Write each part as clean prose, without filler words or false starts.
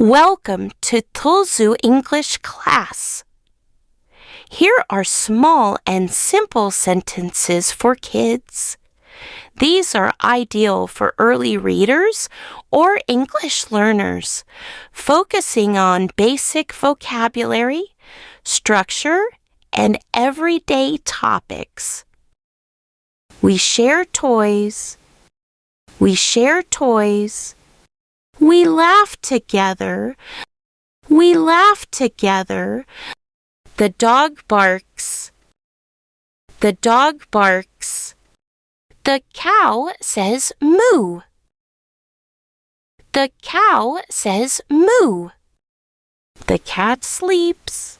Welcome to Thulzu English class. Here are small and simple sentences for kids. These are ideal for early readers or English learners, focusing on basic vocabulary, structure, and everyday topics. We share toys. We share toys. We laugh together. We laugh together. The dog barks. The dog barks. The cow says moo. The cow says moo. The cat sleeps.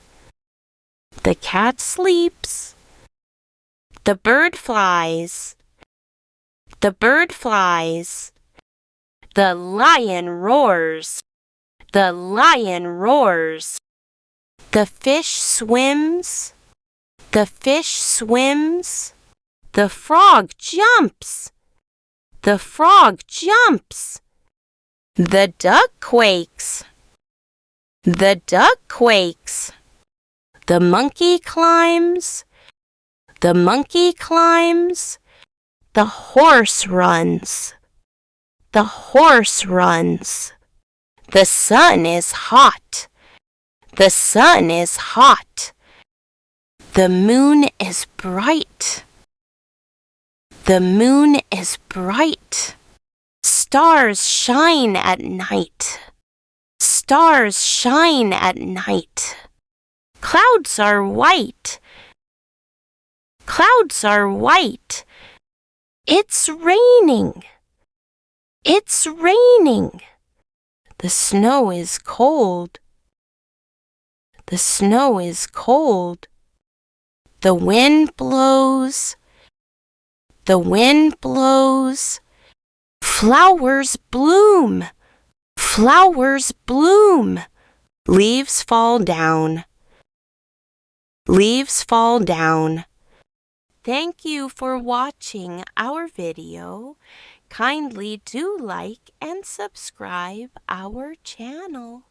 The cat sleeps. The bird flies. The bird flies. The lion roars. The lion roars. The fish swims. The fish swims. The frog jumps. The frog jumps. The duck quakes. The duck quakes. The monkey climbs. The monkey climbs. The horse runs. The horse runs. The sun is hot. The sun is hot. The moon is bright. The moon is bright. Stars shine at night. Stars shine at night. Clouds are white. Clouds are white. It's raining. It's raining. The snow is cold. The snow is cold. The wind blows. The wind blows. Flowers bloom. Flowers bloom. Leaves fall down. Leaves fall down. Thank you for watching our video. Kindly do like and subscribe our channel.